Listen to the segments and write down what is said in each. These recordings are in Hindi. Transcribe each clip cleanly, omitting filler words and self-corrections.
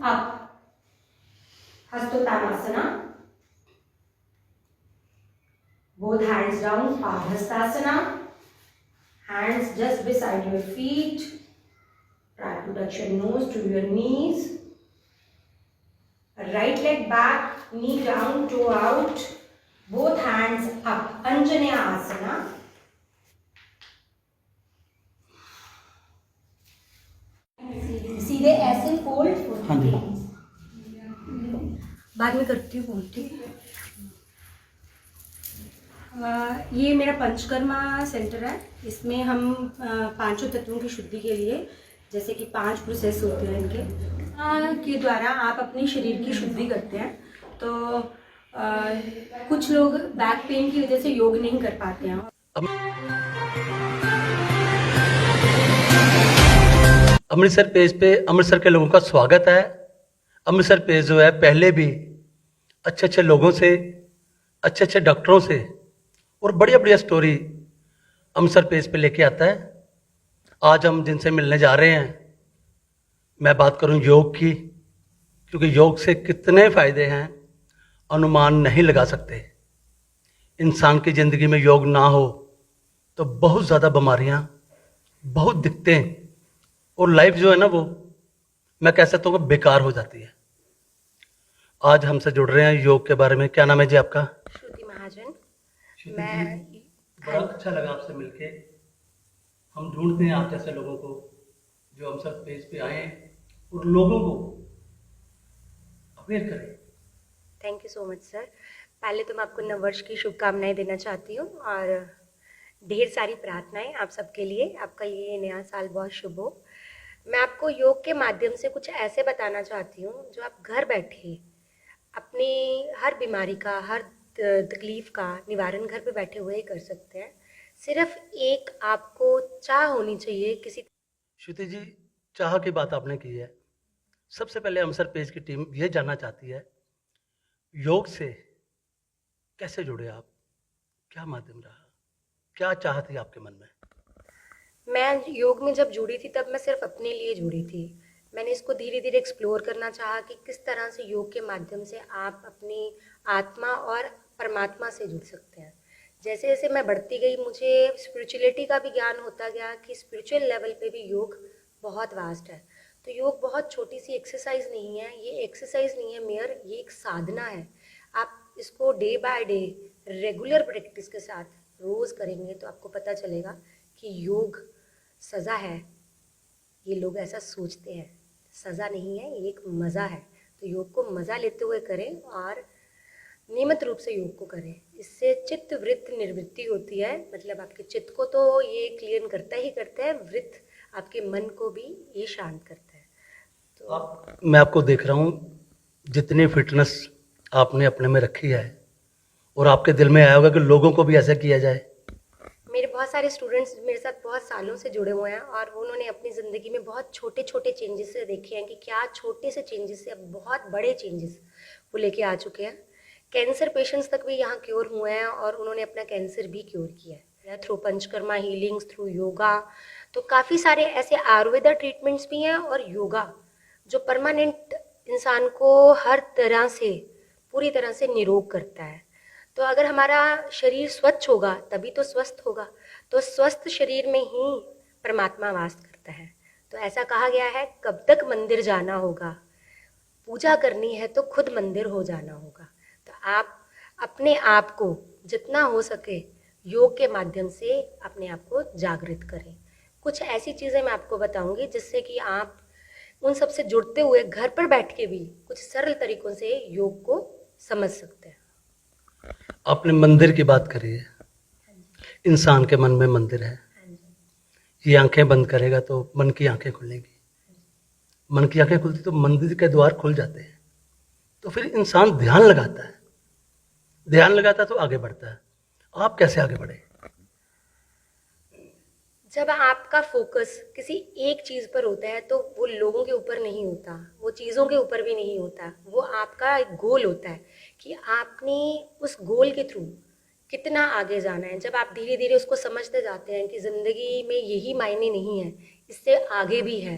up, Hastottanasana. Both hands down, Padhastasana. Hands just beside your feet. Try to touch your nose to your knees. Right leg back, knee down, toe out. Both hands up, Anjaneya Asana. सीधे ऐसे फोल्ड। हाँ जी। बाद में करती हूँ फोल्ड, ठीक है। ये मेरा पंचकर्मा सेंटर है। इसमें हम पांचों तत्वों की शुद्धि के लिए, जैसे कि 5 प्रोसेस होते हैं इनके के द्वारा आप अपने शरीर की शुद्धि करते हैं। तो कुछ लोग बैक पेन की वजह से योग नहीं कर पाते हैं। अमृतसर पेज पे अमृतसर के लोगों का स्वागत है। अमृतसर पेज जो है पहले भी अच्छे अच्छे लोगों से, अच्छे अच्छे डॉक्टरों से और बढ़िया बढ़िया स्टोरी अमृतसर पेज पे लेके आता है। आज हम जिनसे मिलने जा रहे हैं, मैं बात करूं योग की, क्योंकि योग से कितने फायदे हैं अनुमान नहीं लगा सकते। इंसान की ज़िंदगी में योग ना हो तो बहुत ज़्यादा बीमारियां, बहुत दिक्कतें और लाइफ जो है ना, वो मैं कह सकता हूँ कि बेकार हो जाती है। आज हमसे जुड़ रहे हैं योग के बारे में। क्या नाम है जी आपका? श्रुति महाजन। मैं बड़ा अच्छा लगा आपसे मिलके। हम ढूंढते हैं आप जैसे लोगों को जो हम सब पेज पे आए और लोगों को अवेयर करें। Thank you so much sir. पहले तो मैं आपको नववर्ष की शुभकामनाएं देना चाहती हूँ और ढेर सारी प्रार्थनाएं आप सबके लिए। आपका ये नया साल बहुत शुभ हो। मैं आपको योग के माध्यम से कुछ ऐसे बताना चाहती हूँ जो आप घर बैठे अपनी हर बीमारी का, हर तकलीफ का निवारण घर पे बैठे हुए ही कर सकते हैं। सिर्फ एक आपको चाह होनी चाहिए किसी। श्रुति जी, चाह की बात आपने की है। सबसे पहले अमृतसर पेज की टीम ये जानना चाहती है, योग से कैसे जुड़े आप? क्या माध्यम रहा? क्या चाह थी आपके मन में? मैं योग में जब जुड़ी थी तब मैं सिर्फ अपने लिए जुड़ी थी। मैंने इसको धीरे धीरे एक्सप्लोर करना चाहा कि किस तरह से योग के माध्यम से आप अपनी आत्मा और परमात्मा से जुड़ सकते हैं। जैसे जैसे मैं बढ़ती गई मुझे स्पिरिचुअलिटी का भी ज्ञान होता गया कि स्पिरिचुअल लेवल पे भी योग बहुत वास्ट है। तो योग बहुत छोटी सी एक्सरसाइज नहीं है, ये एक्सरसाइज नहीं है मेयर, ये एक साधना है। आप इसको day by day regular practice के साथ रोज़ करेंगे तो आपको पता चलेगा कि योग सज़ा है। ये लोग ऐसा सोचते हैं, सज़ा नहीं है, ये एक मज़ा है। तो योग को मज़ा लेते हुए करें और नियमित रूप से योग को करें। इससे चित्त वृत्त निवृत्ति होती है, मतलब आपके चित्त को तो ये क्लियर करता ही करता है, वृत्त आपके मन को भी ये शांत करता है। तो मैं आपको देख रहा हूँ, जितनी फिटनेस आपने अपने में रखी है और आपके दिल में आया होगा कि लोगों को भी ऐसा किया जाए। मेरे बहुत सारे स्टूडेंट्स मेरे साथ बहुत सालों से जुड़े हुए हैं और उन्होंने अपनी ज़िंदगी में बहुत छोटे छोटे चेंजेस से देखे हैं कि क्या छोटे से चेंजेस से अब बहुत बड़े चेंजेस वो लेके आ चुके हैं। कैंसर पेशेंट्स तक भी यहाँ क्योर हुए हैं और उन्होंने अपना कैंसर भी क्योर किया है through panchakarma healings, through yoga. तो काफ़ी सारे ऐसे आयुर्वेदा ट्रीटमेंट्स भी हैं और योगा जो परमानेंट इंसान को हर तरह से पूरी तरह से निरोग करता है। तो अगर हमारा शरीर स्वच्छ होगा तभी तो स्वस्थ होगा। तो स्वस्थ शरीर में ही परमात्मा वास करता है। तो ऐसा कहा गया है, कब तक मंदिर जाना होगा, पूजा करनी है तो खुद मंदिर हो जाना होगा। तो आप अपने आप को जितना हो सके योग के माध्यम से अपने आप को जागृत करें। कुछ ऐसी चीज़ें मैं आपको बताऊंगी जिससे कि आप उन सब से जुड़ते हुए घर पर बैठ के भी कुछ सरल तरीकों से योग को समझ सकते हैं। आपने मंदिर की बात करी है। इंसान के मन में मंदिर है। ये आंखें बंद करेगा तो मन की आंखें खुलेंगी, मन की आंखें खुलती तो मंदिर के द्वार खुल जाते हैं। तो फिर इंसान ध्यान लगाता है, ध्यान लगाता है तो आगे बढ़ता है। आप कैसे आगे बढ़े? जब आपका फोकस किसी एक चीज़ पर होता है तो वो लोगों के ऊपर नहीं होता, वो चीज़ों के ऊपर भी नहीं होता, वो आपका एक गोल होता है कि आपने उस गोल के थ्रू कितना आगे जाना है। जब आप धीरे धीरे उसको समझते जाते हैं कि ज़िंदगी में यही मायने नहीं है, इससे आगे भी है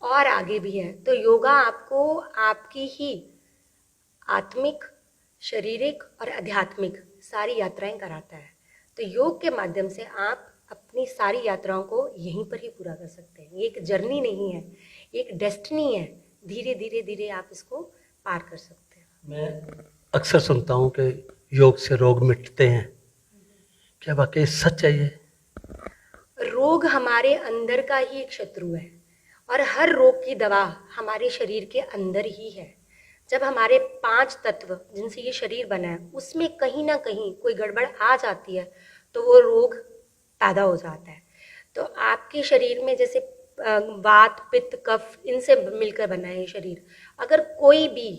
और आगे भी है। तो योगा आपको आपकी ही आत्मिक, शारीरिक और आध्यात्मिक सारी यात्राएं कराता है। तो योग के माध्यम से आप अपनी सारी यात्राओं को यहीं पर ही पूरा कर सकते हैं। ये एक जर्नी नहीं है, एक डेस्टिनी है। धीरे धीरे धीरे आप इसको पार कर सकते हैं। मैं अक्सर सुनता हूँ कि योग से रोग मिटते हैं, क्या वाकई सच है ये? रोग हमारे अंदर का ही एक शत्रु है और हर रोग की दवा हमारे शरीर के अंदर ही है। जब हमारे 5 तत्व जिनसे ये शरीर बना है उसमें कहीं ना कहीं कोई गड़बड़ आ जाती है तो वो रोग पैदा हो जाता है। तो आपके शरीर में जैसे वात, पित्त, कफ इनसे मिलकर बना है ये शरीर। अगर कोई भी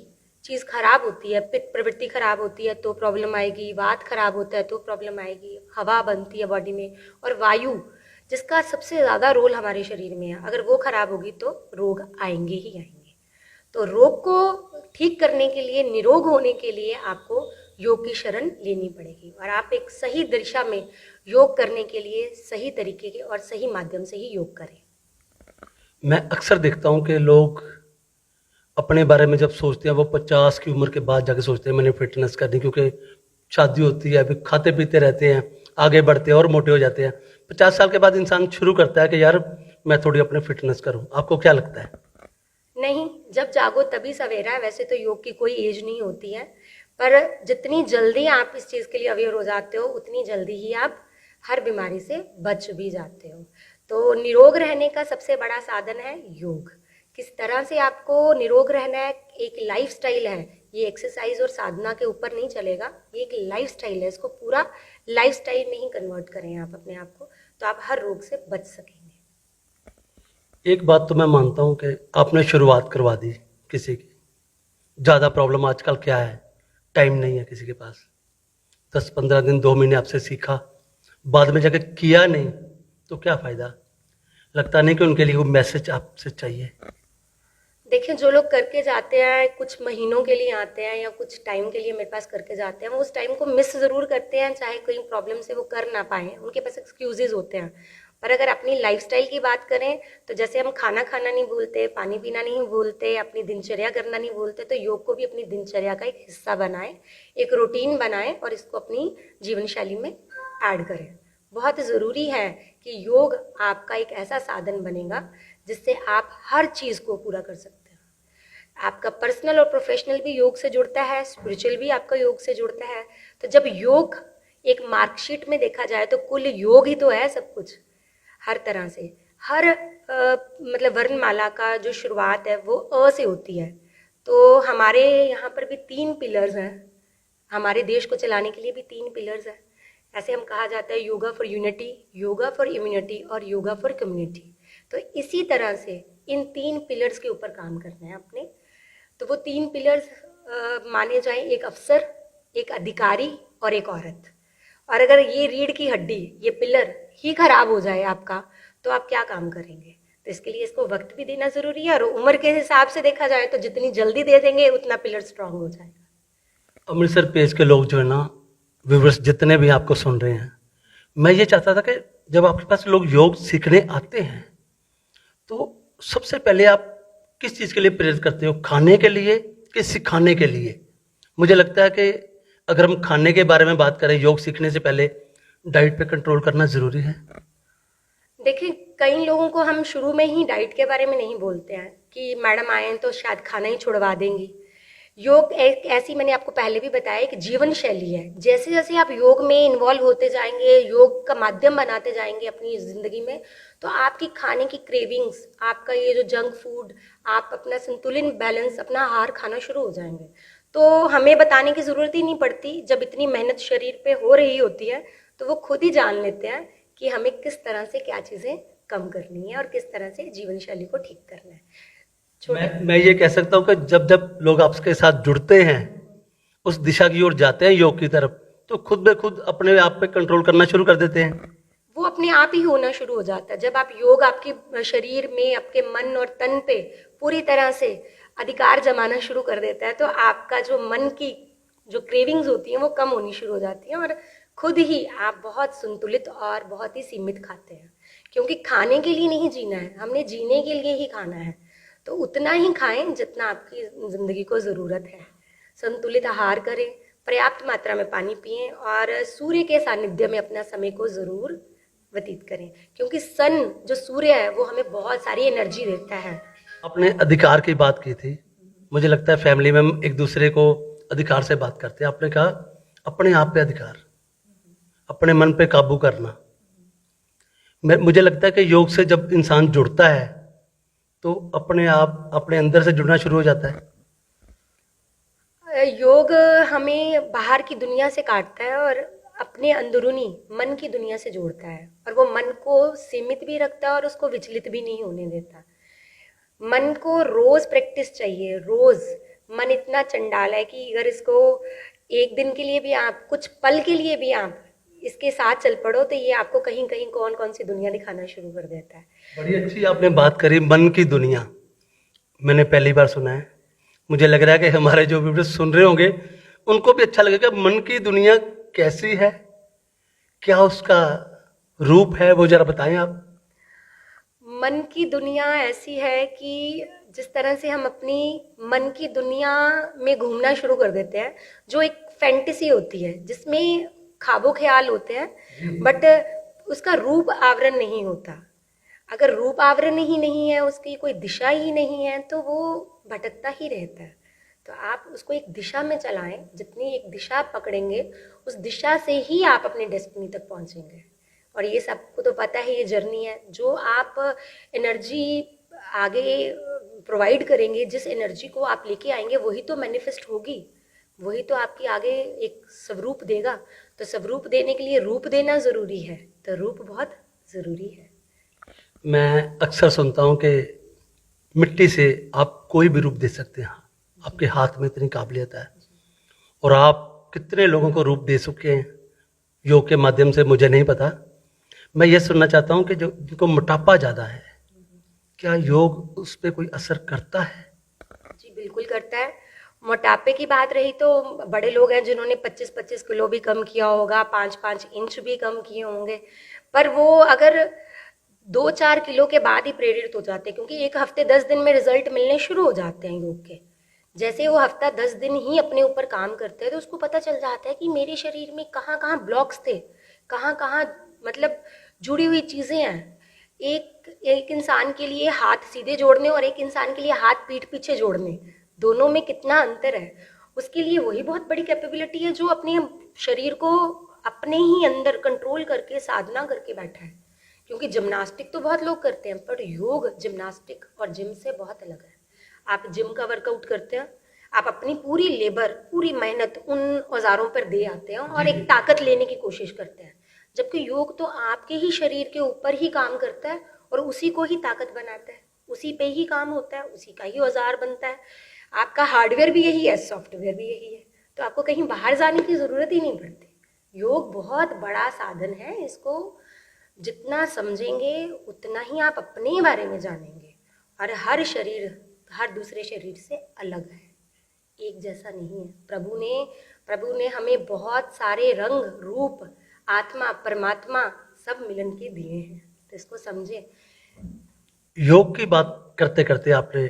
चीज़ खराब होती है, पित्त प्रवृत्ति खराब होती है तो प्रॉब्लम आएगी, वात खराब होता है तो प्रॉब्लम आएगी, हवा बनती है बॉडी में, और वायु जिसका सबसे ज़्यादा रोल हमारे शरीर में है, अगर वो खराब होगी तो रोग आएंगे ही आएंगे। तो रोग को ठीक करने के लिए, निरोग होने के लिए आपको योग की शरण लेनी पड़ेगी और आप एक सही दिशा में योग करने के लिए सही तरीके के और सही माध्यम से ही योग करें। मैं अक्सर देखता हूँ कि लोग अपने बारे में जब सोचते हैं वो 50 की उम्र के बाद जाके सोचते हैं मैंने फिटनेस करनी, क्योंकि शादी होती है, अभी खाते पीते रहते हैं, आगे बढ़ते हैं और मोटे हो जाते हैं। 50 साल के बाद इंसान शुरू करता है कि यार मैं थोड़ी अपने फिटनेस करूँ। आपको क्या लगता है? नहीं, जब जागो तभी सवेरा है। वैसे तो योग की कोई एज नहीं होती है, पर जितनी जल्दी आप इस चीज़ के लिए अवेयर हो जाते हो उतनी जल्दी ही आप हर बीमारी से बच भी जाते हो। तो निरोग रहने का सबसे बड़ा साधन है योग। किस तरह से आपको निरोग रहना है, एक लाइफस्टाइल है। ये एक्सरसाइज और साधना के ऊपर नहीं चलेगा, ये एक लाइफस्टाइल है। इसको पूरा लाइफस्टाइल में ही कन्वर्ट करें आप अपने आप को, तो आप हर रोग से बच सकेंगे। एक बात तो मैं मानता हूँ कि आपने शुरुआत करवा दी किसी की। ज़्यादा प्रॉब्लम आजकल क्या है, टाइम नहीं है किसी के पास। 10-15 दिन 2 महीने आपसे सीखा, बाद में जाके किया नहीं तो क्या फ़ायदा? लगता नहीं कि उनके लिए वो मैसेज आपसे चाहिए? देखिए, जो लोग करके जाते हैं कुछ महीनों के लिए आते हैं या कुछ टाइम के लिए मेरे पास करके जाते हैं, वो उस टाइम को मिस ज़रूर करते हैं, चाहे कोई प्रॉब्लम से वो कर ना पाए, उनके पास एक्सक्यूजेज होते हैं। पर अगर अपनी लाइफस्टाइल की बात करें तो जैसे हम खाना खाना नहीं भूलते, पानी पीना नहीं भूलते, अपनी दिनचर्या करना नहीं भूलते, तो योग को भी अपनी दिनचर्या का एक हिस्सा बनाएं, एक रूटीन बनाएं और इसको अपनी जीवन शैली में ऐड करें। बहुत ज़रूरी है कि योग आपका एक ऐसा साधन बनेगा जिससे आप हर चीज़ को पूरा कर सकते हैं। आपका पर्सनल और प्रोफेशनल भी योग से जुड़ता है, स्पिरिचुअल भी आपका योग से जुड़ता है। तो जब योग एक मार्कशीट में देखा जाए तो कुल योग ही तो है सब कुछ, हर तरह से। हर मतलब वर्णमाला का जो शुरुआत है वो अ से होती है। तो हमारे यहाँ पर भी 3 पिलर्स हैं, हमारे देश को चलाने के लिए भी 3 पिलर्स हैं। ऐसे हम कहा जाता है yoga for unity, yoga for immunity और योगा फॉर कम्युनिटी। तो इसी तरह से इन 3 पिलर्स के ऊपर काम करना है अपने। तो वो 3 पिलर्स माने जाएं, एक अफसर, एक अधिकारी और एक औरत। और अगर ये रीढ़ की हड्डी, ये पिलर ही खराब हो जाए आपका, तो आप क्या काम करेंगे? तो इसके लिए इसको वक्त भी देना जरूरी है और उम्र के हिसाब से देखा जाए तो जितनी जल्दी दे देंगे उतना पिलर स्ट्रांग हो जाएगा। अमृतसर पेज के लोग जो है ना, व्यूवर्स जितने भी आपको सुन रहे हैं, मैं ये चाहता था कि जब आपके पास लोग योग सीखने आते हैं तो सबसे पहले आप किस चीज़ के लिए प्रेरित करते हो? खाने के लिए कि सिखाने के लिए? मुझे लगता है कि अगर हम खाने के बारे में बात करें, योग सीखने से पहले डाइट पे कंट्रोल करना ज़रूरी है। देखिए, कई लोगों को हम शुरू में ही डाइट के बारे में नहीं बोलते हैं कि मैडम आए तो शायद खाना ही छुड़वा देंगी। योग एक ऐसी, मैंने आपको पहले भी बताया, एक जीवन शैली है। जैसे जैसे आप योग में इन्वॉल्व होते जाएंगे, योग का माध्यम बनाते जाएंगे अपनी ज़िंदगी में, तो आपकी खाने की क्रेविंग्स, आपका ये जो जंक फूड, आप अपना संतुलन बैलेंस, अपना आहार खाना शुरू हो जाएंगे। तो हमें बताने की ज़रूरत ही नहीं पड़ती। जब इतनी मेहनत शरीर पे हो रही होती है तो वो खुद ही जान लेते हैं कि हमें किस तरह से क्या चीज़ें कम करनी है और किस तरह से जीवन शैली को ठीक करना है। मैं ये कह सकता हूँ कि जब जब लोग आपके साथ जुड़ते हैं, उस दिशा की ओर जाते हैं योग की तरफ, तो खुद ब खुद अपने आप पे कंट्रोल करना शुरू कर देते हैं। वो अपने आप ही होना शुरू हो जाता है। जब आप योग आपके शरीर में, आपके मन और तन पे पूरी तरह से अधिकार जमाना शुरू कर देता है, तो आपका जो मन की जो क्रेविंग्स होती हैं वो कम होनी शुरू हो जाती हैं और खुद ही आप बहुत संतुलित और बहुत ही सीमित खाते हैं। क्योंकि खाने के लिए नहीं जीना है, हमने जीने के लिए ही खाना है। तो उतना ही खाएं जितना आपकी ज़िंदगी को ज़रूरत है। संतुलित आहार करें, पर्याप्त मात्रा में पानी पिएं और सूर्य के सानिध्य में अपना समय को ज़रूर व्यतीत करें, क्योंकि सन जो सूर्य है वो हमें बहुत सारी एनर्जी देता है। आपने अधिकार की बात की थी, मुझे लगता है फैमिली में हम एक दूसरे को अधिकार से बात करते हैं। आपने कहा अपने आप पे अधिकार, अपने मन पे काबू करना। मुझे लगता है कि योग से जब इंसान जुड़ता है तो अपने आप अपने अंदर से जुड़ना शुरू हो जाता है। योग हमें बाहर की दुनिया से काटता है और अपने अंदरूनी मन की दुनिया से जोड़ता है, और वो मन को सीमित भी रखता है और उसको विचलित भी नहीं होने देता। मन को रोज प्रैक्टिस चाहिए, रोज। मन इतना चंडाल है कि अगर इसको एक दिन के लिए भी आप, कुछ पल के लिए भी आप इसके साथ चल पड़ो तो ये आपको कहीं कहीं कौन कौन सी दुनिया दिखाना शुरू कर देता है। बड़ी अच्छी आपने बात करी, मन की दुनिया। मैंने पहली बार सुना है। मुझे लग रहा है कि हमारे जो वीडियो सुन रहे होंगे उनको भी अच्छा लगेगा। मन की दुनिया कैसी है, क्या उसका रूप है, वो जरा बताएं आप। मन की दुनिया ऐसी है कि जिस तरह से हम अपनी मन की दुनिया में घूमना शुरू कर देते हैं, जो एक फैंटेसी होती है जिसमें ख्वाबो ख्याल होते हैं, बट उसका रूप आवरण नहीं होता। अगर रूप आवरण ही नहीं है, उसकी कोई दिशा ही नहीं है, तो वो भटकता ही रहता है। तो आप उसको एक दिशा में चलाएं, जितनी एक दिशा आप पकड़ेंगे उस दिशा से ही आप अपने डेस्टिनी तक पहुंचेंगे। और ये सबको तो पता है, ये जर्नी है। जो आप एनर्जी आगे प्रोवाइड करेंगे, जिस एनर्जी को आप लेके आएंगे वही तो मैनिफेस्ट होगी, वही तो आपकी आगे एक स्वरूप देगा। तो स्वरूप देने के लिए रूप देना ज़रूरी है, तो रूप बहुत ज़रूरी है। मैं अक्सर सुनता हूँ कि मिट्टी से आप कोई भी रूप दे सकते हैं, आपके हाथ में इतनी काबिलियत है, और आप कितने लोगों को रूप दे चुके हैं योग के माध्यम से, मुझे नहीं पता। मैं ये सुनना चाहता हूँ कि जो जिनको मोटापा ज़्यादा है, क्या योग उस पर कोई असर करता है? जी बिल्कुल करता है। मोटापे की बात रही तो बड़े लोग हैं जिन्होंने 25-25 किलो भी कम किया होगा, 5-5 इंच भी कम किए होंगे, पर वो अगर 2-4 किलो के बाद ही प्रेरित हो जाते हैं, क्योंकि एक हफ्ते 10 दिन में रिजल्ट मिलने शुरू हो जाते हैं योग के। जैसे वो हफ्ता 10 दिन ही अपने ऊपर काम करते हैं तो उसको पता चल जाता है कि मेरे शरीर में कहाँ कहाँ ब्लॉक्स थे, कहाँ कहाँ मतलब जुड़ी हुई चीज़ें हैं। एक इंसान के लिए हाथ सीधे जोड़ने और एक इंसान के लिए हाथ पीठ पीछे जोड़ने, दोनों में कितना अंतर है। उसके लिए वही बहुत बड़ी कैपेबिलिटी है जो अपने शरीर को अपने ही अंदर कंट्रोल करके साधना करके बैठा है। क्योंकि जिम्नास्टिक तो बहुत लोग करते हैं, पर योग जिम्नास्टिक और जिम से बहुत अलग है। आप जिम का वर्कआउट करते हैं, आप अपनी पूरी लेबर, पूरी मेहनत उन औजारों पर दे आते हैं और एक ताकत लेने की कोशिश करते हैं, जबकि योग तो आपके ही शरीर के ऊपर ही काम करता है और उसी को ही ताकत बनाता है, उसी पे ही काम होता है, उसी का ही औजार बनता है। आपका हार्डवेयर भी यही है, सॉफ्टवेयर भी यही है, तो आपको कहीं बाहर जाने की ज़रूरत ही नहीं पड़ती। योग बहुत बड़ा साधन है, इसको जितना समझेंगे उतना ही आप अपने बारे में जानेंगे। और हर शरीर हर दूसरे शरीर से अलग है, एक जैसा नहीं है। प्रभु ने हमें बहुत सारे रंग, रूप, आत्मा, परमात्मा सब मिलन के दिए हैं, तो इसको समझें। योग की बात करते करते आपने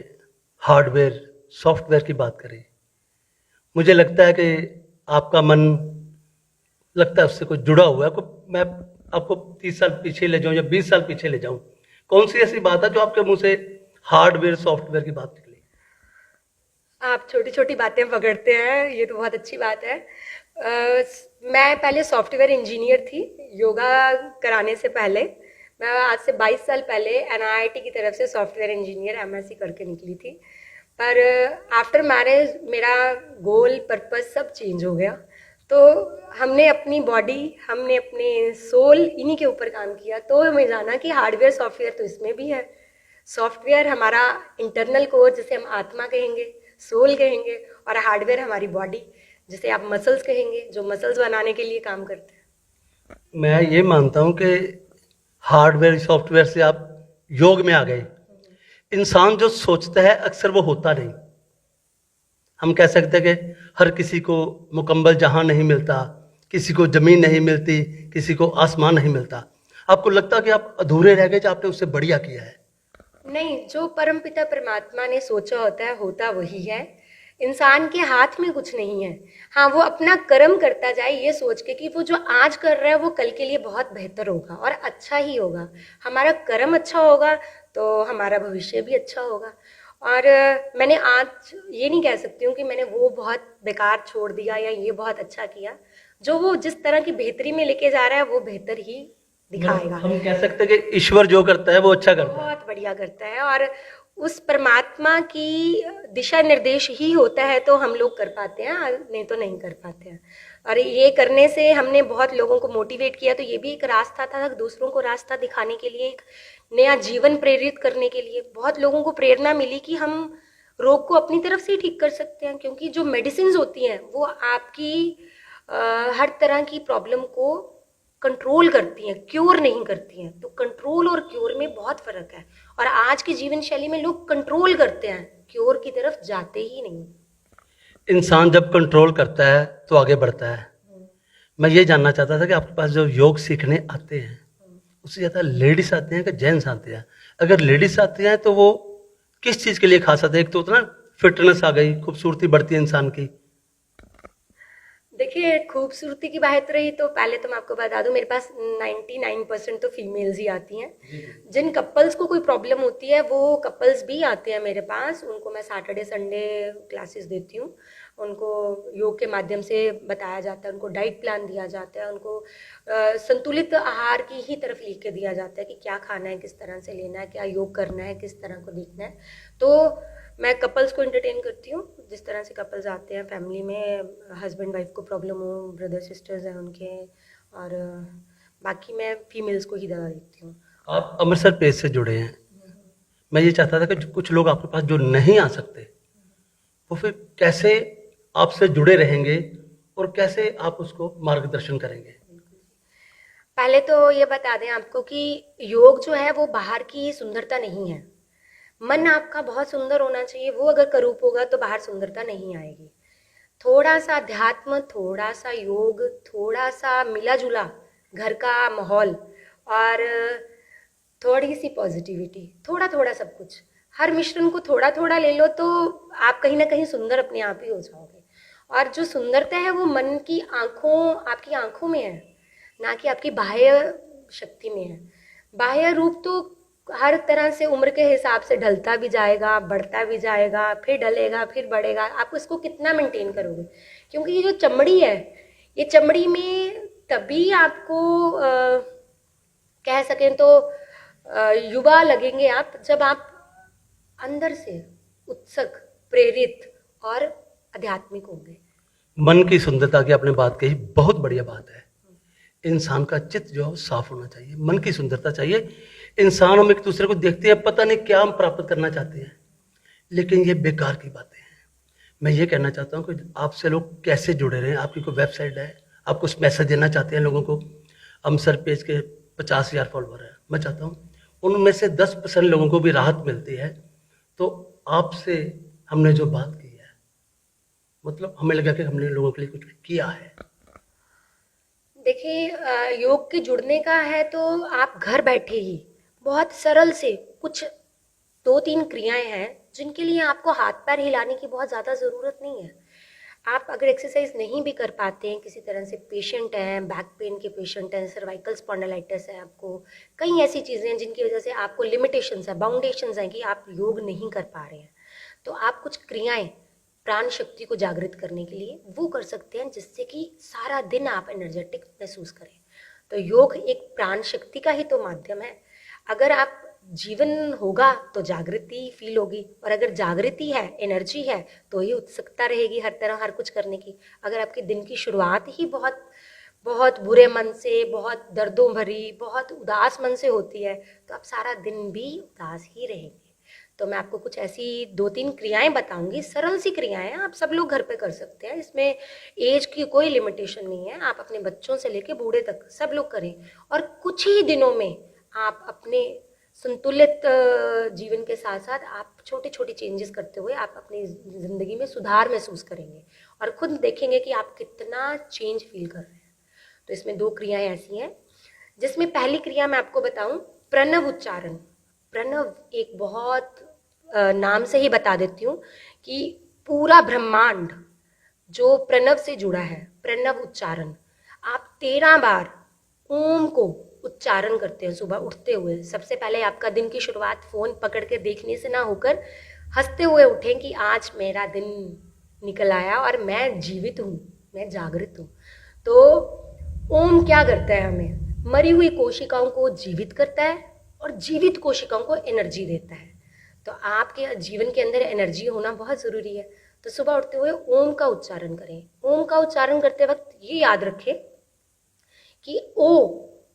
हार्डवेयर सॉफ्टवेयर की बात करी। मुझे लगता है कि आपका मन लगता है उससे कुछ जुड़ा हुआ है। मैं आपको 30 साल पीछे ले जाऊं या 20 साल पीछे ले जाऊं, कौन सी ऐसी बात है जो आपके मुंह से हार्डवेयर सॉफ्टवेयर की बात निकली? आप छोटी छोटी बातें पकड़ते हैं, ये तो बहुत अच्छी बात है। मैं पहले सॉफ्टवेयर इंजीनियर थी, योगा कराने से पहले। मैं आज से 22 साल पहले NIT की तरफ से सॉफ्टवेयर इंजीनियर MSc करके निकली थी, पर आफ्टर मैरिज मेरा गोल, पर्पस सब चेंज हो गया। तो हमने अपनी बॉडी, हमने अपने सोल, इन्हीं के ऊपर काम किया। तो हमें जाना कि हार्डवेयर सॉफ्टवेयर तो इसमें भी है। सॉफ्टवेयर हमारा इंटरनल कोर, जिसे हम आत्मा कहेंगे, सोल कहेंगे, और हार्डवेयर हमारी बॉडी, जिसे आप मसल्स कहेंगे, जो मसल्स बनाने के लिए काम करते हैं। मैं ये मानता हूँ कि हार्डवेयर सॉफ्टवेयर से आप योग में आ गए। इंसान जो सोचता है अक्सर वो होता नहीं। हम कह सकते हैं कि हर किसी को मुकम्मल जहां नहीं मिलता, किसी को ज़मीन नहीं मिलती, किसी को आसमान नहीं मिलता। आपको लगता कि आप अधूरे रह गए, जो आपने उससे बढ़िया किया है? नहीं, जो परमपिता परमात्मा ने सोचा होता है होता वही है। इंसान के हाथ में कुछ नहीं है। हाँ, वो अपना कर्म करता जाए ये सोच के कि वो जो आज कर रहा है वो कल के लिए बहुत बेहतर होगा और अच्छा ही होगा। हमारा कर्म अच्छा होगा तो हमारा भविष्य भी अच्छा होगा। और मैंने आज ये नहीं कह सकती हूँ कि मैंने वो बहुत बेकार छोड़ दिया या ये बहुत अच्छा किया। जो वो जिस तरह की बेहतरी में लेके जा रहा है वो बेहतर ही मतलब दिखाएगा। हम कह सकते हैं कि ईश्वर जो करता है वो अच्छा करता है। बहुत बढ़िया करता है और उस परमात्मा की दिशा निर्देश ही होता है तो हम लोग कर पाते हैं, नहीं तो नहीं कर पाते हैं। और ये करने से हमने बहुत लोगों को मोटिवेट किया, तो ये भी एक रास्ता था दूसरों को रास्ता दिखाने के लिए, एक नया जीवन प्रेरित करने के लिए। बहुत लोगों को प्रेरणा मिली कि हम रोग को अपनी तरफ से ही ठीक कर सकते हैं, क्योंकि जो मेडिसिन होती हैं वो आपकी हर तरह की प्रॉब्लम को कंट्रोल करती हैं, क्योर नहीं करती हैं। तो कंट्रोल और क्योर में बहुत फर्क है। और आज की जीवन शैली में लोग कंट्रोल करते हैं, क्योर की तरफ जाते ही नहीं। इंसान जब कंट्रोल करता है तो आगे बढ़ता है। मैं ये जानना चाहता था कि आपके पास जो योग सीखने आते हैं उससे ज़्यादा लेडीज आते हैं कि जेंट्स आते हैं? अगर लेडीज आते हैं तो वो किस चीज़ के लिए खास आते हैं? एक तो होता है ना, फिटनेस आ गई, खूबसूरती बढ़ती है इंसान की। देखिए, खूबसूरती की बात रही तो पहले तो मैं आपको बता दूं, मेरे पास 99% तो फीमेल्स ही आती हैं। जिन कपल्स को कोई प्रॉब्लम होती है वो कपल्स भी आते हैं मेरे पास। उनको मैं सैटरडे संडे क्लासेस देती हूँ। उनको योग के माध्यम से बताया जाता है, उनको डाइट प्लान दिया जाता है, उनको संतुलित आहार की ही तरफ लेके दिया जाता है कि क्या खाना है, किस तरह से लेना है, क्या योग करना है, किस तरह को देखना है। तो मैं कपल्स को एंटरटेन करती हूँ। जिस तरह से कपल्स आते हैं फैमिली में, हस्बैंड वाइफ को प्रॉब्लम हो, ब्रदर सिस्टर्स हैं उनके, और बाकी मैं फीमेल्स को ही दवा देती हूँ। आप अमृतसर पेज से जुड़े हैं। मैं ये चाहता था कि कुछ लोग आपके पास जो नहीं आ सकते वो फिर कैसे आपसे जुड़े रहेंगे और कैसे आप उसको मार्गदर्शन करेंगे? पहले तो ये बता दें आपको कि योग जो है वो बाहर की सुंदरता नहीं है। मन आपका बहुत सुंदर होना चाहिए, वो अगर करूप होगा तो बाहर सुंदरता नहीं आएगी। थोड़ा सा अध्यात्म, थोड़ा सा योग, थोड़ा सा मिला जुला घर का माहौल, और थोड़ी सी पॉजिटिविटी, थोड़ा थोड़ा सब कुछ, हर मिश्रण को थोड़ा थोड़ा ले लो तो आप कहीं ना कहीं सुंदर अपने आप ही हो जाओगे। और जो सुंदरता है वो मन की आंखों, आपकी आंखों में है, ना कि आपकी बाह्य शक्ति में है। बाह्य रूप तो हर तरह से उम्र के हिसाब से ढलता भी जाएगा, बढ़ता भी जाएगा, फिर ढलेगा, फिर बढ़ेगा। आप इसको कितना मेंटेन करोगे? क्योंकि ये जो चमड़ी है, ये चमड़ी में तभी आपको कह सकें तो युवा लगेंगे आप, जब आप अंदर से उत्सुक, प्रेरित और आध्यात्मिक होंगे। मन की सुंदरता की आपने बात कही, बहुत बढ़िया बात है। इंसान का चित्त जो है वो साफ होना चाहिए, मन की सुंदरता चाहिए। इंसान हम एक दूसरे को देखते हैं, पता नहीं क्या हम प्राप्त करना चाहते हैं, लेकिन ये बेकार की बातें हैं। मैं ये कहना चाहता हूँ कि आपसे लोग कैसे जुड़े रहें? आपकी कोई वेबसाइट है? आप कुछ मैसेज देना चाहते हैं लोगों को? हम सर पेज के 50,000 फॉलोवर हैं। मैं चाहता हूँ उनमें से 10% लोगों को भी राहत मिलती है। तो आपसे हमने जो बात की है, मतलब हमें लगा कि हमने लोगों के लिए कुछ किया है। देखिए, योग के जुड़ने का है तो आप घर बैठे ही बहुत सरल से कुछ 2-3 क्रियाएं हैं जिनके लिए आपको हाथ पैर हिलाने की बहुत ज़्यादा ज़रूरत नहीं है। आप अगर एक्सरसाइज नहीं भी कर पाते हैं, किसी तरह से पेशेंट हैं, बैक पेन के पेशेंट हैं, सर्वाइकल स्पॉन्डिलाइटिस है, आपको कई ऐसी चीज़ें हैं जिनकी वजह से आपको लिमिटेशंस है, बाउंडेशंस हैं कि आप योग नहीं कर पा रहे हैं, तो आप कुछ क्रियाएं प्राण शक्ति को जागृत करने के लिए वो कर सकते हैं, जिससे कि सारा दिन आप एनर्जेटिक महसूस करें। तो योग एक प्राण शक्ति का ही तो माध्यम है। अगर आप जीवन होगा तो जागृति फील होगी, और अगर जागृति है, एनर्जी है, तो ही उत्सुकता रहेगी हर तरह हर कुछ करने की। अगर आपके दिन की शुरुआत ही बहुत बहुत बुरे मन से, बहुत दर्दों भरी, बहुत उदास मन से होती है, तो आप सारा दिन भी उदास ही रहेंगे। तो मैं आपको कुछ ऐसी 2-3 क्रियाएं बताऊंगी, सरल सी क्रियाएं हैं, आप सब लोग घर पे कर सकते हैं। इसमें एज की कोई लिमिटेशन नहीं है, आप अपने बच्चों से लेके बूढ़े तक सब लोग करें। और कुछ ही दिनों में आप अपने संतुलित जीवन के साथ साथ आप छोटे छोटे चेंजेस करते हुए आप अपनी ज़िंदगी में सुधार महसूस करेंगे और खुद देखेंगे कि आप कितना चेंज फील कर रहे हैं। तो इसमें 2 क्रियाएं ऐसी हैं, जिसमें पहली क्रिया मैं आपको बताऊं, प्रणव उच्चारण। प्रणव एक बहुत नाम से ही बता देती हूँ कि पूरा ब्रह्मांड जो प्रणव से जुड़ा है, प्रणव उच्चारण, आप 13 बार ओम को उच्चारण करते हैं सुबह उठते हुए। सबसे पहले आपका दिन की शुरुआत फोन पकड़ के देखने से ना होकर हंसते हुए उठें कि आज मेरा दिन निकल आया और मैं जीवित हूँ, मैं जागृत हूँ। तो ओम क्या करता है, हमें मरी हुई कोशिकाओं को जीवित करता है और जीवित कोशिकाओं को एनर्जी देता है। तो आपके जीवन के अंदर एनर्जी होना बहुत ज़रूरी है। तो सुबह उठते हुए ओम का उच्चारण करें। ओम का उच्चारण करते वक्त ये याद रखें कि ओ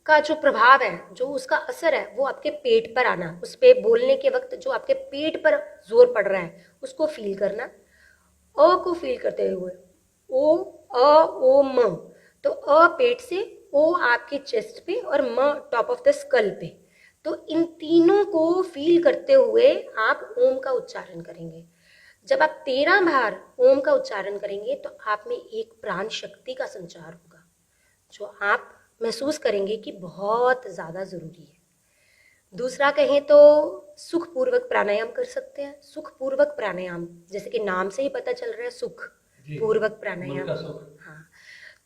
का जो प्रभाव है, जो उसका असर है, वो आपके पेट पर आना, उस पे बोलने के वक्त जो आपके पेट पर जोर पड़ रहा है उसको फील करना। अ को फील करते हुए ओ, अ, ओ, म। तो अ पेट से, ओ आपके चेस्ट पे और म टॉप ऑफ द स्कल पे। तो इन तीनों को फील करते हुए आप ओम का उच्चारण करेंगे। जब आप 13 बार ओम का उच्चारण करेंगे तो आप में एक प्राण शक्ति का संचार होगा जो आप महसूस करेंगे कि बहुत ज़्यादा ज़रूरी है। दूसरा कहें तो सुखपूर्वक प्राणायाम कर सकते हैं। सुखपूर्वक प्राणायाम, जैसे कि नाम से ही पता चल रहा है, सुख पूर्वक प्राणायाम। हाँ,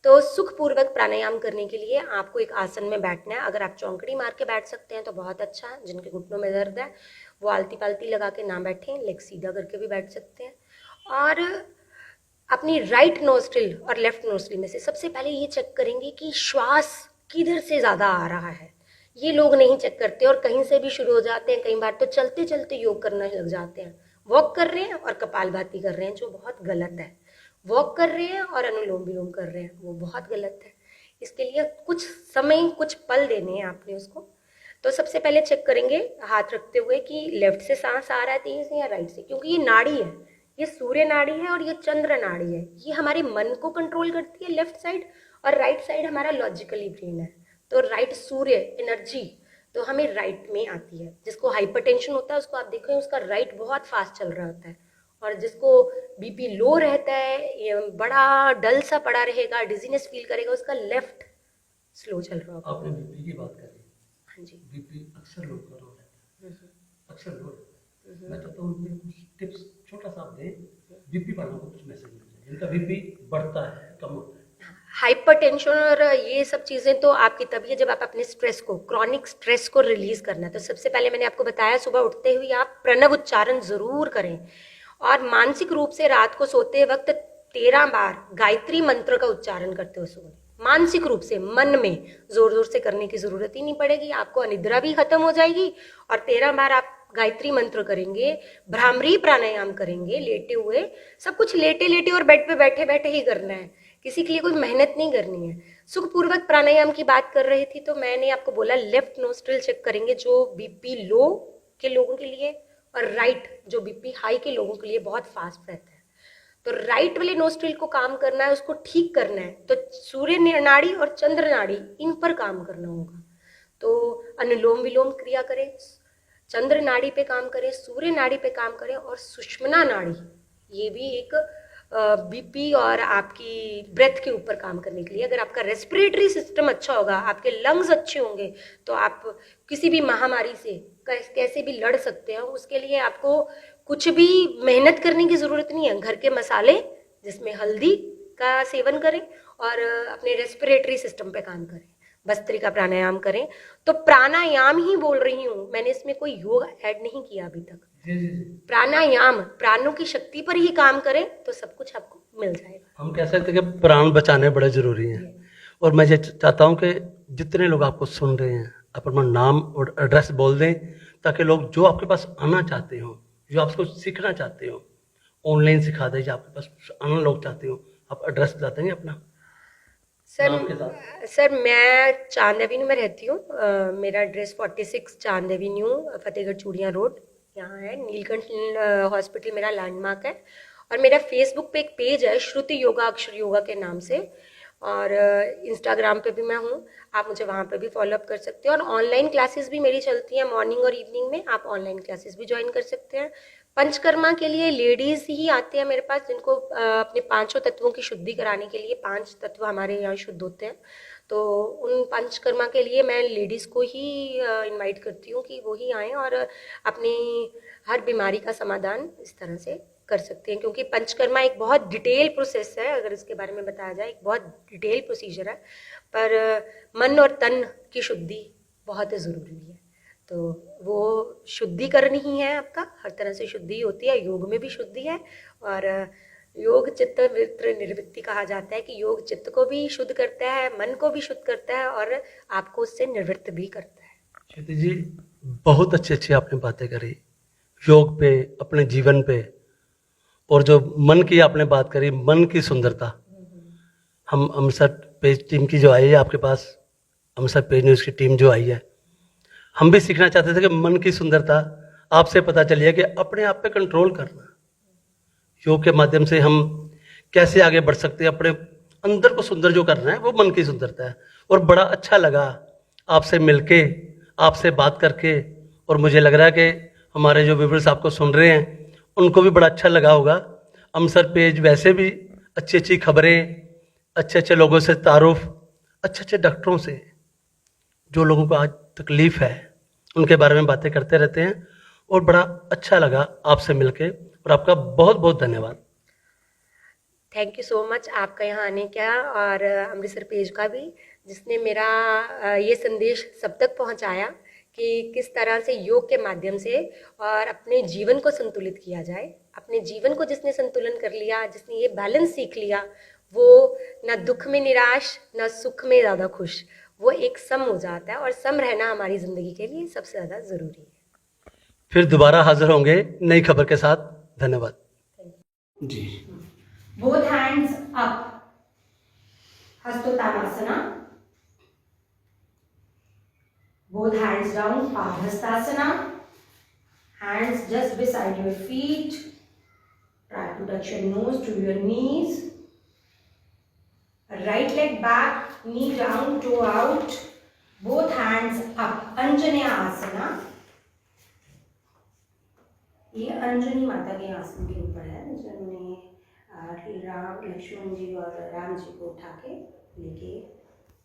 तो सुखपूर्वक प्राणायाम करने के लिए आपको एक आसन में बैठना है। अगर आप चौंकड़ी मार के बैठ सकते हैं तो बहुत अच्छा है। जिनके घुटनों में दर्द है वो आलती पालती लगा के ना बैठें, लेग सीधा करके भी बैठ सकते हैं। और अपनी राइट नोस्ट्रिल और लेफ्ट नोस्ट्रिल में से सबसे पहले ये चेक करेंगे कि श्वास किधर से ज़्यादा आ रहा है। ये लोग नहीं चेक करते और कहीं से भी शुरू हो जाते हैं। कई बार तो चलते चलते योग करने लग जाते हैं, वॉक कर रहे हैं और कपालभाति कर रहे हैं, जो बहुत गलत है। वॉक कर रहे हैं और अनुलोम विलोम कर रहे हैं, वो बहुत गलत है। इसके लिए कुछ समय, कुछ पल देने हैं आपने उसको। तो सबसे पहले चेक करेंगे हाथ रखते हुए कि लेफ्ट से सांस आ रहा है तेज या राइट से, क्योंकि ये नाड़ी है, ये सूर्य नाड़ी है और ये चंद्र नाड़ी है। ये हमारे मन को कंट्रोल करती है लेफ्ट साइड, और राइट साइड हमारा लॉजिकली ब्रेन है। तो राइट सूर्य एनर्जी तो हमें राइट में आती है। जिसको हाइपरटेंशन होता है उसको आप देखें उसका राइट बहुत फास्ट चल रहा होता है, और जिसको बीपी लो रहता है, ये बड़ा डल सा पड़ा रहेगा, डिजीनेस फील करेगा, उसका लेफ्ट स्लो चल रहा होगा। आपने बीपी की बात करी। हाँ जी। बीपी अक्सर लोग का लो रहता है, अक्सर लो रहता है। मैं चाहता हूँ उनमें कुछ टिप्स छोटा सा आप दें, बीपी वालों को कुछ मैसेज मिल जाए जिनका बीपी बढ़ता है, कम होता है। हाइपरटेंशन और ये सब चीज़ें तो आपकी तभी है जब आप अपने स्ट्रेस को, क्रॉनिक स्ट्रेस को रिलीज करना है। तो सबसे पहले मैंने आपको बताया सुबह उठते हुए आप प्रणव उच्चारण जरूर करें, और मानसिक रूप से रात को सोते वक्त 13 बार गायत्री मंत्र का उच्चारण करते हुए सोएं। मानसिक रूप से मन में जोर जोर से करने की जरूरत ही नहीं पड़ेगी, आपको अनिद्रा भी खत्म हो जाएगी। और 13 बार आप गायत्री मंत्र करेंगे, भ्रामरी प्राणायाम करेंगे लेटे हुए। सब कुछ लेटे लेटे और बेड पे बैठे बैठे ही करना है, किसी के लिए कोई मेहनत नहीं करनी है। सुखपूर्वक प्राणायाम की बात कर रही थी तो मैंने आपको बोला लेफ्ट नोस्ट्रिल चेक करेंगे जो बीपी लो के लोगों के लिए, और राइट जो बीपी हाई के लोगों के लिए बहुत फास्ट रहता है। तो राइट वाले नोस्ट्रिल को काम करना है, उसको ठीक करना है, तो सूर्य नाड़ी और चंद्र नाड़ी इन पर काम करना होगा। तो अनुलोम विलोम क्रिया करें, चंद्र नाड़ी पे काम करें, सूर्य नाड़ी पे काम करें, और सुषुम्ना नाड़ी, ये भी एक बीपी और आपकी ब्रेथ के ऊपर काम करने के लिए। अगर आपका रेस्पिरेटरी सिस्टम अच्छा होगा, आपके लंग्स अच्छे होंगे, तो आप किसी भी महामारी से कैसे भी लड़ सकते हैं। उसके लिए आपको कुछ भी मेहनत करने की ज़रूरत नहीं है। घर के मसाले जिसमें हल्दी का सेवन करें और अपने रेस्पिरेटरी सिस्टम पे काम करें, भस्त्रिका प्राणायाम करें। तो प्राणायाम ही बोल रही हूँ, मैंने इसमें कोई योग ऐड नहीं किया अभी तक। प्राणायाम, प्राणों की शक्ति पर ही काम करें तो सब कुछ आपको मिल जाएगा। हम कह सकते हैं कि प्राण बचाने बड़े जरूरी हैं। और मैं ये चाहता हूँ कि जितने लोग आपको सुन रहे हैं अपना नाम और एड्रेस बोल दें, ताकि लोग जो आपके पास आना चाहते हो, जो आपको सीखना चाहते हो, ऑनलाइन सिखा दें, या आपके पास आना लोग चाहते हो, आप एड्रेस बता देंगे अपना नाम के साथ। सर मैं चांद एवेन्यू में रहती हूँ। मेरा एड्रेस 46 चांद एवेन्यू, फतेहगढ़ चूड़ियाँ रोड, यहाँ है। नीलकंठ हॉस्पिटल मेरा लैंडमार्क है। और मेरा फेसबुक पे एक पेज है श्रुति योगा अक्षर योगा के नाम से, और इंस्टाग्राम पे भी मैं हूँ, आप मुझे वहाँ पे भी फॉलोअप कर सकते हो। और ऑनलाइन क्लासेस भी मेरी चलती हैं मॉर्निंग और इवनिंग में, आप ऑनलाइन क्लासेस भी ज्वाइन कर सकते हैं। पंचकर्मा के लिए लेडीज ही आते हैं मेरे पास, जिनको अपने पांचों तत्वों की शुद्धि कराने के लिए, 5 तत्व हमारे यहाँ शुद्ध होते हैं। तो उन पंचकर्मा के लिए मैं लेडीज़ को ही इनवाइट करती हूँ कि वो ही आएँ और अपनी हर बीमारी का समाधान इस तरह से कर सकते हैं, क्योंकि पंचकर्मा एक बहुत डिटेल प्रोसेस है। अगर इसके बारे में बताया जाए, एक बहुत डिटेल प्रोसीजर है, पर मन और तन की शुद्धि बहुत ज़रूरी है। तो वो शुद्धिकरण ही है आपका, हर तरह से शुद्धि होती है। योग में भी शुद्धि है, और योग चित्त वृत्त निर्वृत्ति कहा जाता है कि योग चित्त को भी शुद्ध करता है, मन को भी शुद्ध करता है, और आपको उससे निवृत्त भी करता है। श्रुति जी, बहुत अच्छी अच्छी आपने बातें करी योग पे, अपने जीवन पे, और जो मन की आपने बात करी, मन की सुंदरता। हम अमृतसर पेज टीम की जो आई है आपके पास, अमृतसर पेज न्यूज़ की टीम जो आई है, हम भी सीखना चाहते थे कि मन की सुंदरता आपसे पता चली है कि अपने आप पे कंट्रोल करना। योग के माध्यम से हम कैसे आगे बढ़ सकते हैं, अपने अंदर को सुंदर जो करना है वो मन की सुंदरता है। और बड़ा अच्छा लगा आपसे मिलके, आपसे बात करके, और मुझे लग रहा है कि हमारे जो व्यूअर्स आपको सुन रहे हैं उनको भी बड़ा अच्छा लगा होगा। अमृतसर पेज वैसे भी अच्छी अच्छी खबरें, अच्छे अच्छे लोगों से तारुफ, अच्छे अच्छे डॉक्टरों से, जो लोगों को आज तकलीफ़ है उनके बारे में बातें करते रहते हैं, और बड़ा अच्छा लगा आपसे मिलके, और आपका बहुत बहुत धन्यवाद। थैंक यू सो मच आपका यहाँ आने का, और अमृतसर पेज का भी, जिसने मेरा ये संदेश सब तक पहुँचाया कि किस तरह से योग के माध्यम से और अपने जीवन को संतुलित किया जाए। अपने जीवन को जिसने संतुलन कर लिया, जिसने ये बैलेंस सीख लिया, वो ना दुख में निराश, ना सुख में ज़्यादा खुश, वो एक सम हो जाता है, और सम रहना हमारी ज़िंदगी के लिए सबसे ज़्यादा ज़रूरी है। फिर दोबारा हाजिर होंगे नई खबर के साथ। धन्यवाद जी। Both hands up, Hastottanasana. Both hands down, Padhastasana. Hands just beside your feet. Try to touch your nose to your knees. Right leg back, knee down, toe out. Both hands up, Anjaneya Asana. ये अंजनी माता के आसन के ऊपर है, जिन्होंने राम लक्ष्मण जी और राम जी को उठा के लेके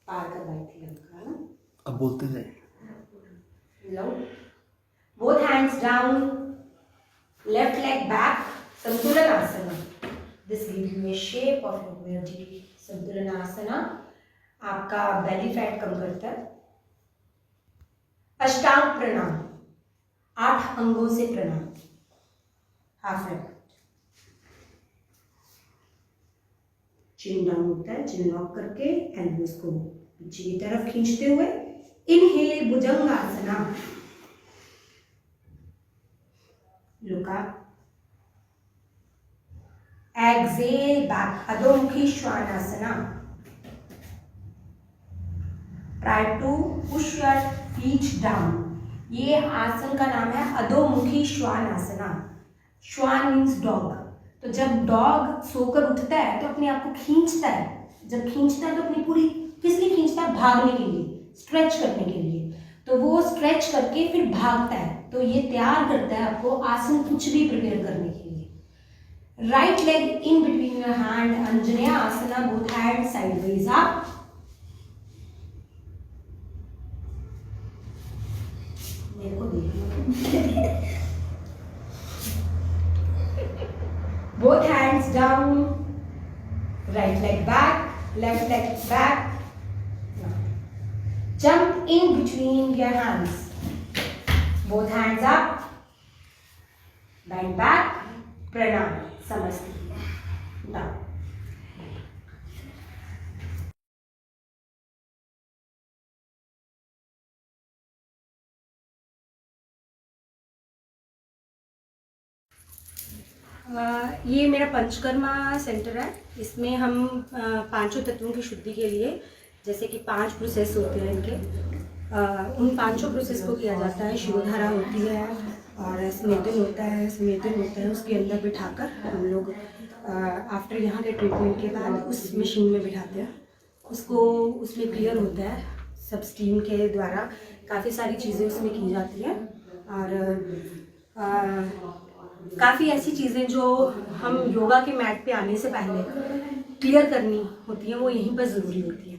पार करवाई थी लंका ना। अब बोलते जाए। लो, both hands down, left leg back, santulan asana. This gives you a shape of locomotive. Santulan asana आपका बेली फैट कम करता है। अष्टांग प्रणाम, 8 अंगों से प्रणाम। हाफ लेफ्ट, चिन डाउन होता है, चिन लॉक करके एल्बोज को पीछे की तरफ खींचते हुए। Inhale bhujangasana, look up. Exhale back, adhomukhi shvanasana. Try to push your feet down. ये आसन का नाम है अधोमुखी श्वानासना। श्वान मीन्स डॉग। तो जब डॉग सोकर उठता है तो अपने आप को खींचता है। जब खींचता है तो अपनी पूरी, किस लिए खींचता है? भागने के लिए, स्ट्रेच करने के लिए। तो वो स्ट्रेच करके फिर भागता है। तो ये तैयार करता है आपको आसन कुछ भी प्रिपेयर करने के लिए। Right leg in between your hand, Anjaneya asana, both hand sideways up. मेरे को देखो। Both hands down, right leg back, left leg back. Now, jump in between your hands. Both hands up, bend back, pranam, samasti. Down. ये मेरा पंचकर्मा सेंटर है। इसमें हम 5 तत्वों की शुद्धि के लिए, जैसे कि 5 प्रोसेस होते हैं इनके, उन 5 प्रोसेस को किया जाता है। शिरोधारा होती है, और स्मेदन होता है, स्मेदन होता है, उसके अंदर बिठाकर हम लोग आफ्टर यहाँ के ट्रीटमेंट के बाद उस मशीन में बिठाते हैं उसको। उसमें क्लियर होता है, सब स्टीम के द्वारा काफ़ी सारी चीज़ें उसमें की जाती हैं, और काफ़ी ऐसी चीज़ें जो हम योगा के मैट पे आने से पहले क्लियर करनी होती हैं, वो यहीं पर ज़रूरी होती है।